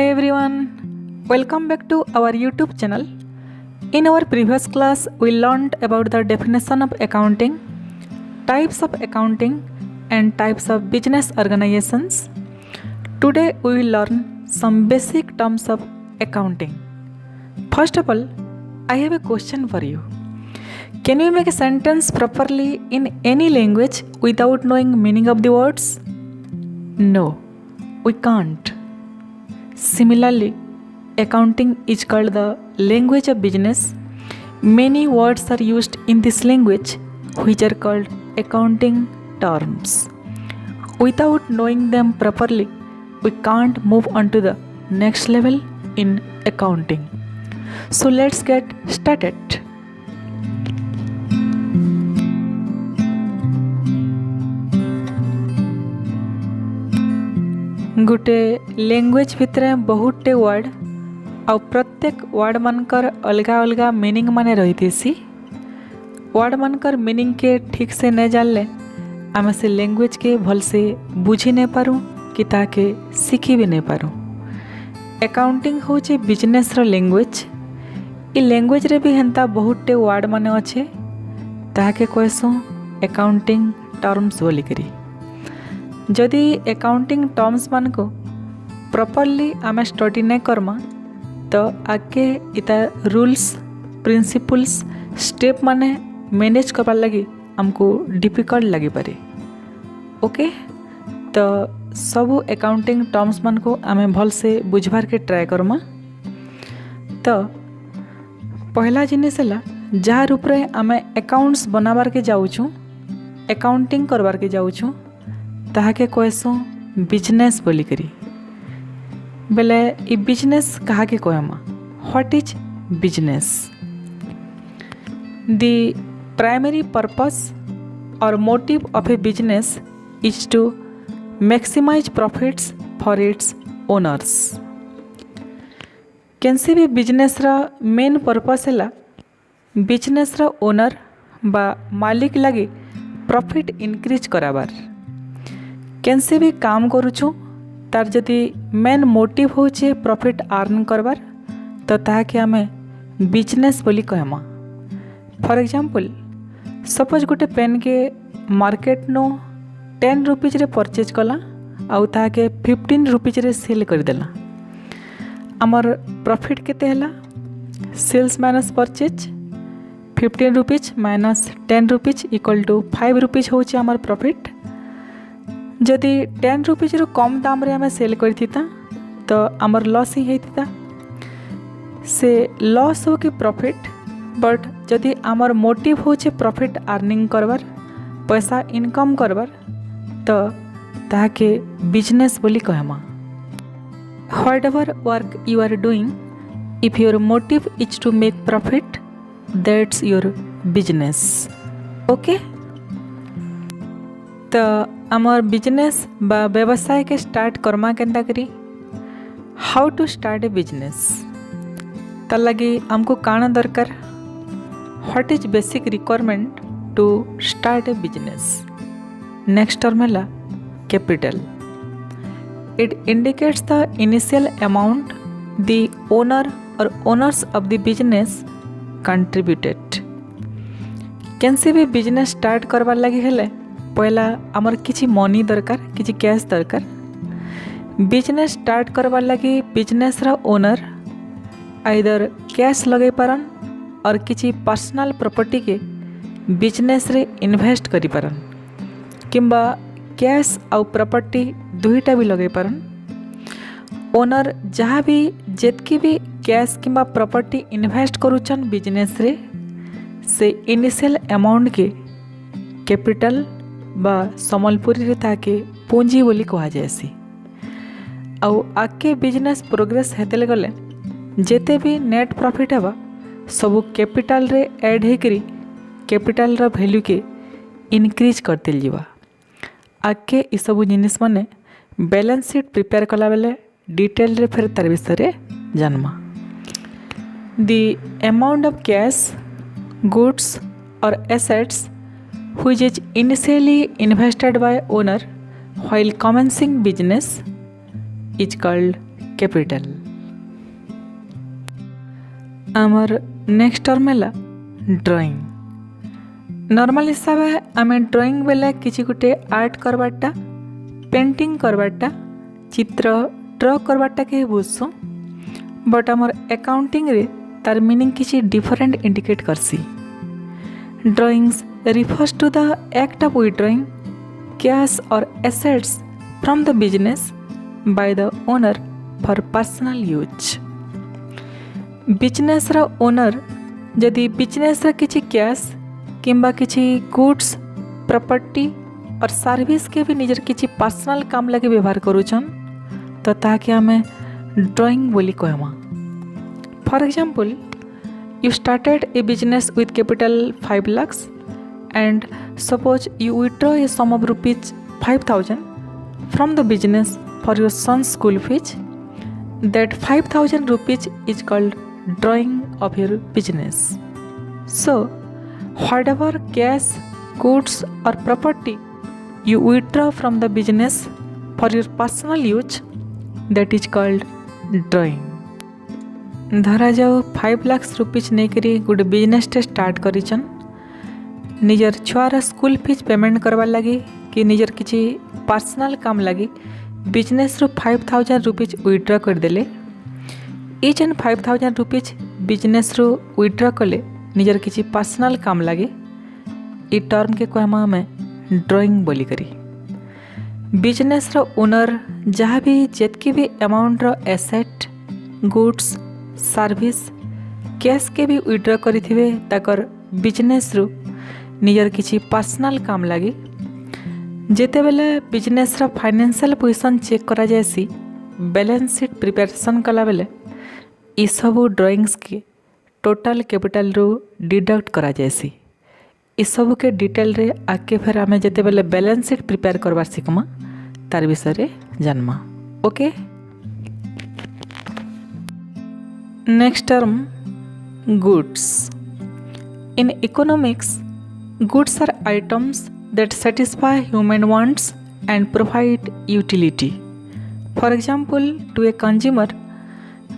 Hi everyone, welcome back to our YouTube channel. In our previous class, we learned about the definition of accounting, types of accounting, and types of business organizations. Today, we will learn some basic terms of accounting. First of all, I have a question for you. Can you make a sentence properly in any language without knowing meaning of the words? No, we can't. Similarly, accounting is called the language of business. Many words are used in this language which are called accounting terms. Without knowing them properly, we can't move on to the next level in accounting. So let's get started. गोटे language भितर बहुते word आ प्रत्येक word मानकर अलग अलग meaning माने रही word मानकर मीनिंग के ठीक से नहीं जानले आम से लैंग्वेज के भल से बुझी नहीं पारूँ कि ताके सीखी भी नहीं पारूँ। अकाउंटिंग होचे बिजनेस रो लैंग्वेज। इ लैंग्वेज रे भी हेंता बहुते वर्ड माने अच्छे ताके कहसूँ अकाउंटिंग टर्म्स बोली करी। जदि अकाउंटिंग टर्म्स मान को प्रॉपर्ली आम स्टडी नहीं करमा तो आगे इता रूल्स प्रिंसिपल्स स्टेप माने मैनेज करवार लगी हमको डिफिकल्ट लगी पारे। ओके, तो सबू अकाउंटिंग टर्म्स मान को आम भल से बुझबार के ट्राए करमा। तो पहला जिनिस है जहाँ रूप रे आम अकाउंट्स बनाबार के जाऊँ अकाउंटिंग करबार के जाऊँ ताके कहसूँ बिजनेस बोली करी। बेले इ बिजनेस कहा के कहमा what is business? The primary purpose और motive of a business is to maximise profits for its owners. कैंसी भी बिजनेस रा मेन पर्पस है बिजनेस रा ओनर बा मालिक लगी प्रॉफिट इंक्रीज कराबार। कैंसी भी काम करुछु तार जदि मेन मोटिव होचे प्रॉफिट अर्न करबार तो ताके आमे बिजनेस बोली कहमा। फॉर एग्जांपल सपोज गोटे पेन के मार्केट नो 10 रुपीज रे परचेज कला आउ ताके 15 रुपीज रे सेल कर देला। आमर प्रॉफिट केते हला? Sales minus purchase 15 rupees minus 10 rupees equal to 5 rupees होचे आमर प्रॉफिट। जदि 10 रुपीज रो कम दाम रे आमे सेल करथिता तो आमर लॉस ही हेतिता। से लॉस हो कि प्रॉफिट, बट जदि आमर मोटिव होचे प्रॉफिट अर्निंग करबार पैसा इनकम करबार तो ताके बिजनेस बोली कहमा। Whatever work you are doing if your motive is to make profit that's your business. Okay, तो आमर बिजनेस बा व्यवसाय के स्टार्ट करमा केंता करी? How to start a business? तार लगी हमको काना दरकार? What is basic requirement to start a business? Next term है capital. It indicates the initial amount the owner or owners of the business contributed. कैंसी भी बिजनेस स्टार्ट करवार लगी हेले पहला आमर किसी मनी दरकार, किसी कैश दरकार। बिजनेस स्टार्ट करवार लगी बिजनेस रा ओनर आइदर कैश लगे पारन और किसी पर्सनल प्रॉपर्टी के बिजनेस रे इन्वेस्ट करी पारन किंबा कैश और प्रॉपर्टी दुईटा भी लगे पारन। ओनर जहाँ भी जेतकी भी कैश किंबा प्रॉपर्टी इन्वेस्ट करुचन बिजनेस रे से इनिशियल अमाउंट के कैपिटल बा समलपुरी रे ताके पूंजी बोली कहा जाएसी। आउ आके बिजनेस प्रोग्रेस हेतेले गले जेते भी नेट प्रॉफिट हेबा सबु कैपिटल रे ऐड हेकरी कैपिटल रा वैल्यू के इनक्रीज करते जीवा। आके इ सबु जिनिस माने बैलेंस शीट प्रिपेयर कला बेले डिटेल रे फिर तार विषय रे जानमा। The amount of cash goods or assets which is initially invested by owner while commencing business is called capital. आमर नेक्स्ट टर्म है ड्राइंग। नॉर्मल हिसाब है आम ड्राइंग बेले किसी गोटे आर्ट करवाटा, पेंटिंग करवाटा, चित्र ड्र करवाटा के बुझसु, बट आमर अकाउंटिंग रे तार मीनिंग किसी डिफरेंट इंडिकेट करसी। Drawings refers to the act of withdrawing cash or assets from the business by the owner for personal use। Business रा ओनर जदि बिजनेस रा किछि कैश किंबा किछि गुड्स प्रॉपर्टी और सर्विस के भी निजर किछि पर्सनल काम लगे व्यवहार करूछन तो ताके हमें ड्राइंग बोली कहमा। For example, you started a business with capital 5 lakhs and suppose you withdraw a sum of rupees 5,000 from the business for your son's school fees. That 5,000 rupees is called drawing of your business. So whatever cash, goods or property you withdraw from the business for your personal use, that is called drawing। धरा जाओ 5 lakh rupees नहीं गोटे business start करिछन, निजर छुआर school fees payment करवार लगी कि निजर किसी पर्सनल काम लगी बिजनेस रू 5,000 रुपीज विड्रॉ करदेले। ये जेन 5,000 रुपीज बिजनेस रू विड्रॉ कले निजर किसी पर्सनल काम लगे, ये टर्म के कहमा हमें ड्राइंग बोली करी। बिजनेस रो ओनर जहाँ भी जितकी भी अमाउंट रो एसेट, गुड्स, सर्विस, कैश के भी विड्रॉ करिथिबे ताकर बिजनेस रू निजर किसी पर्सनल काम लगी। जेते बेले बिजनेस रा फाइनेंशियल पोजीशन चेक करा जायसी, बैलेंस शीट प्रिपरेशन कला बेले ई सबू ड्राइंग्स के टोटल कैपिटल रू डिडक्ट करा जायसी। ई सबू के डिटेल रे आके फिर आमे जेते बेले बैलेंस शीट प्रिपेयर करबार सिकमा तार विषय रे जानमा। Okay, next term goods. In economics, goods are items that satisfy human wants and provide utility. For example, to a consumer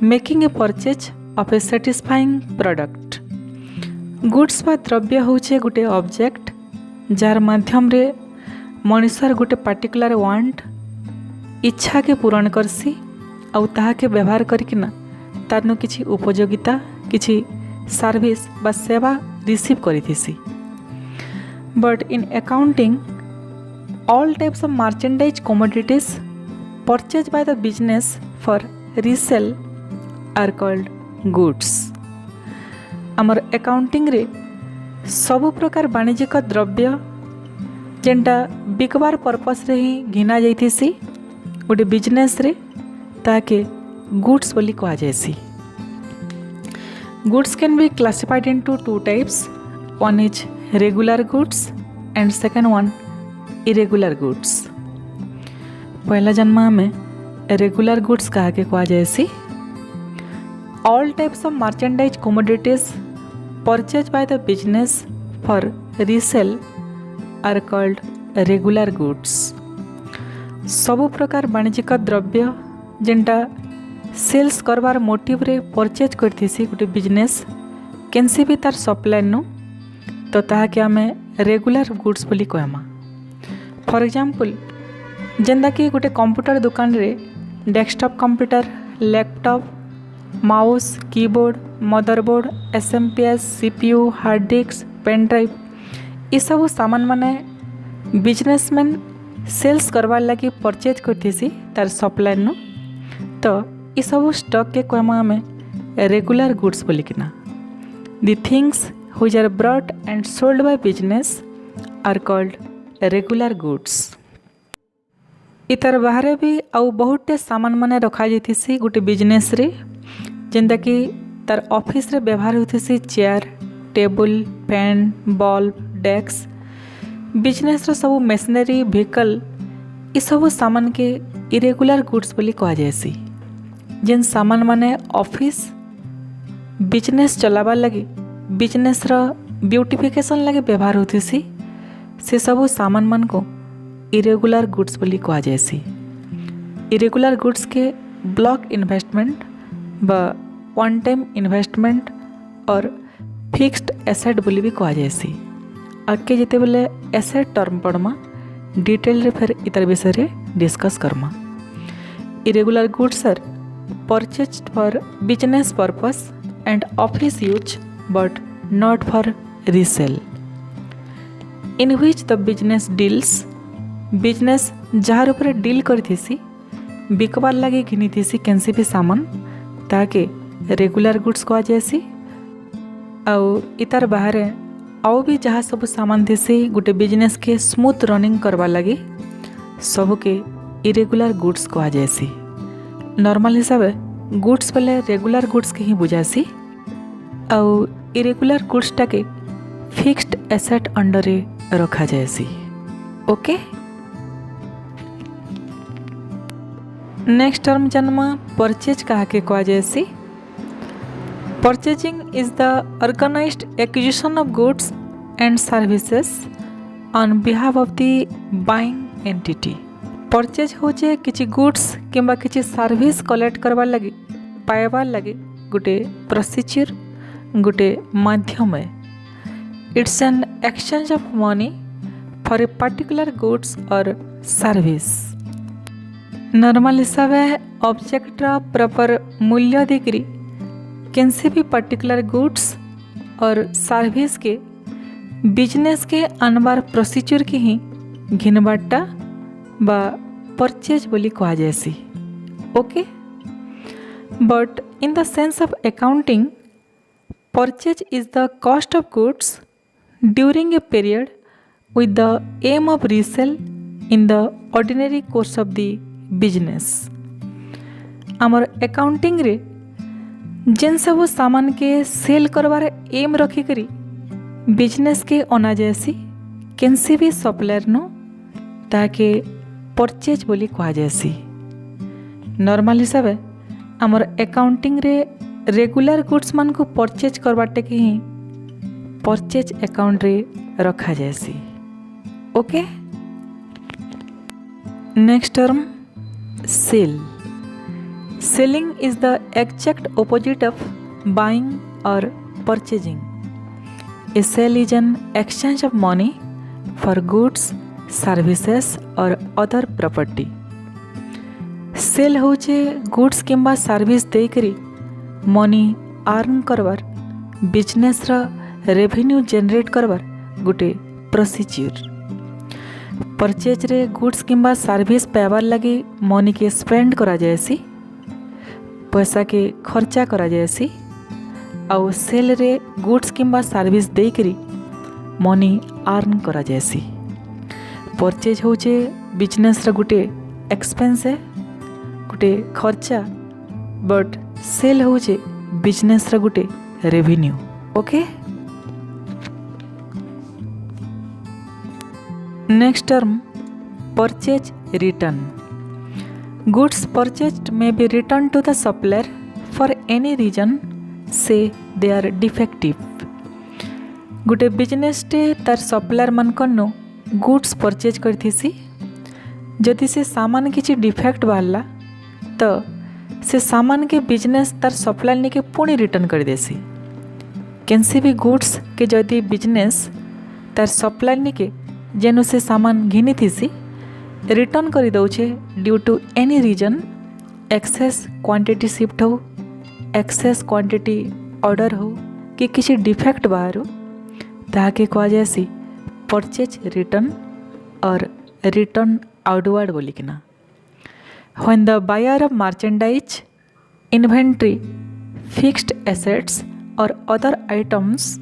making a purchase of a satisfying product. Goods बा द्रव्य होचे गोटे ऑब्जेक्ट जार माध्यम रे मनुष्यर गोटे particular want इच्छा के पूरण करसी आउ ताहा के व्यवहार करिकिना तारनु किछि उपयोगिता, किछि सर्विस बा सेवा receive करिथिसी। But in accounting, all types of merchandise commodities purchased by the business for resale are called goods। आमर अकाउंटिंग रे सबु प्रकार वाणिज्यिक द्रव्य जेनटा बिकबार पर्पस रे ही घिना जाइथिसी गोटे बिजनेस रे ताके गुड्स बोली कहा जायसी। Goods can be classified into two types. One is regular goods and second one irregular goods। पहला जन्मा में रेगुलर गुड्स कहा के कहा जायसी। All types of merchandise commodities purchase by the business for resale are called regular goods. सबु प्रकार वाणिज्यिक द्रव्य जेनटा सेल्स करवार मोटिव रे परचेज करथिसी गोटे बिजनेस केनसी भी तार सप्लाई नु तो ताहा के आमे रेगुलर गुड्स बोली कहमा। फॉर एग्जांपल, जेंदा कि गोटे कंप्यूटर दुकान रे desktop computer, laptop, mouse, keyboard, motherboard, SMPS, CPU, hard disk, pen drive ये सब सामान माने बिजनेसमैन सेल्स करवार लगी परचेज करथिसी तार सप्लाई नु तो ये सब स्टॉक के कहमा आमे रेगुलर गुड्स बोली किना। The things which are brought and sold by business are called regular goods। इतर बाहर भी आउ बहुते सामान माने रखा जाइथिसी गोटे बिजनेस रे जेंदा कि तार ऑफिस रे व्यवहार होथिसी chair, table, fan, bulb, desk. Business रो सब मशीनरी, व्हीकल ये सब सामान के इरेगुलर गुड्स बोली कहा जायसी। जेन सामान माने ऑफिस बिजनेस चलाबार लगी बिजनेस रो ब्यूटिफिकेशन लगे व्यवहार होथिसी से सब सामान मान को इरेगुलर गुड्स बोली कहा जायसी। इरेगुलर गुड्स के ब्लॉक इन्वेस्टमेंट बा वन टाइम इन्वेस्टमेंट और फिक्स्ड एसेट बोली भी कह जाएसी। आगे जिते बेले एसेट टर्म पढ़मा डिटेल रे फिर इतर विषय डिस्कस करमा। Irregular goods are purchased for business purpose and office use but not for resale. In which the business deals business जार ऊपर डील करथिसी बिकबार लगे घिनीथिसी केनसी भी सामान ताके रेगुलर गुड्स कह जाएसी। आउ इतार बाहर आउ भी जहाँ सब सामान थी गोटे बिजनेस के स्मूथ रनिंग करवा लगे सबके इरेगुलर गुड्स कह जाएसी। नॉर्मल हिसाब गुड्स बेले रेगुलर गुड्स के ही बुझासी आउ इरेगुलर गुड्स टाके फिक्स्ड एसेट अंडर रखा जाएसी। ओके नेक्स्ट टर्म जन्मा परचेज कहा के कह जाएसी। Purchasing is the organized acquisition of goods and services on behalf of the buying entity. Purchase होचे किछि गुड्स किंबा किछि सर्विस कलेक्ट करबार लगे पाइबार लगे गोटे प्रोसीजर गोटे माध्यम है। It's an exchange of money for a particular goods और सर्विस। नॉर्मल हिसाब है ऑब्जेक्टर प्रॉपर मूल्य देकरी कैंसी भी पर्टिकुलर गुड्स और सर्विस के बिजनेस के अनबार प्रोसीजर के ही घिनबाटा बा परचेज बोली कह जाएसी। Okay but in the sense of accounting purchase is the cost of goods during a period with the aim of resell in the ordinary course of the business। आमर accounting रे जेन सब सामान के सेल करवार M रखी करी business के अना जाएसी केनसी भी सप्लायर नो ताके परचेज बोली कह जाएसी। नॉर्मल हिसाब है आमर अकाउंटिंग रे रेगुलर गुड्स मान को परचेज करवाटे के ही परचेज अकाउंट रे रखा जाएसी। Okay next term sale. Selling is the exact opposite of buying or purchasing. A sale is an exchange of money for goods services or other property. Sale होचे goods किंबा service देकरी money earn करवार business रा revenue generate करवार गोटे procedure. Purchase रे goods किंबा service पाइबार लगे मनी के स्पेंड करा जाएसी पैसा के खर्चा करा जाएसी आउ सेल रे गुड्स किंबा सर्विस देकरी मनी अर्न करा जाएसी। परचेज होचे बिजनेस रा गोटे एक्सपेंस है गोटे खर्चा बट सेल होचे बिजनेस रा गोटे revenue. Okay next term purchase return. Goods purchased may be returned to the supplier for any reason say they are defective। गोटे बिजनेस टे तार सप्लायर मानकनो गुड्स परचेज करथिसी जदि से सामान किसी डिफेक्ट बाहरला तो से सामान के बिजनेस तार सप्लायर ने के पुणी रिटर्न कर देसी। कैंसी भी गुड्स के जदि बिजनेस तार सप्लायर ने के जेनु से सामान घिनी थीसी रिटर्न कर दौचे due to any reason excess quantity shift हो एक्सेस क्वांटिटी ऑर्डर हो कि किसी डिफेक्ट बाहर हो ताके कह जाएसी परचेज रिटर्न और रिटर्न आउटवर्ड बोलिकिना। When the buyer of merchandise inventory fixed assets or other items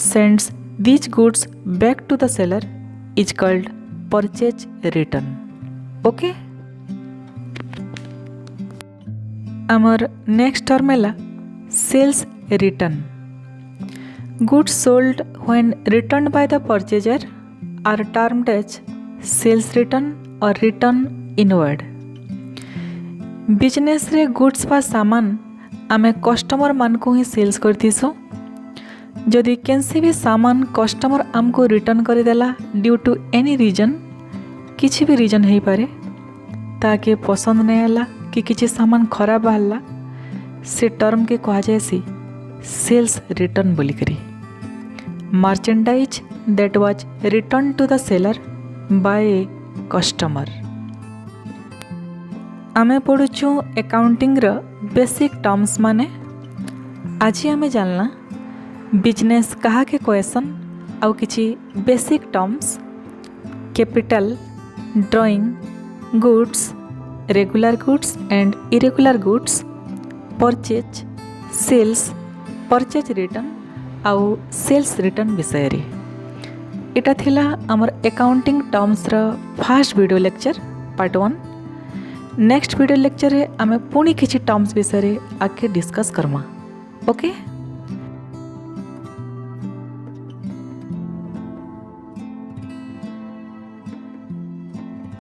sends these goods back to the seller is called purchase return। okay amar next term है sales return। goods sold when returned by the purchaser are termed as sales return or return inward। Business रे goods बा सामान आमे customer मान को ही sales करथिसो जदि कैंसी भी सामान कस्टमर आमको रिटर्न करदेला ड्यू टू एनी रीजन किसी भी रीजन हो पारे ताके पसंद नहीं आला कि किसी सामान खराब बाहरला से टर्म के कह जाए सेल्स रिटर्न बोलिकरी। Merchandise that was return to the seller by a customer. आमे पढ़ुचु अकाउंटिंग रो बेसिक टर्म्स माने। आज आमे जानला बिजनेस कहा के क्वेश्चन आउ किछि basic terms capital, drawing, goods, regular goods and irregular goods, purchase, sales, purchase return आउ सेल्स रिटर्न विषय रे। इटा थिला हमर अकाउंटिंग टर्म्स रो first video lecture part 1। Next video lecture रे आमे पुणी किछि टर्म्स विषय रे आके डिस्कस करमा। ओके।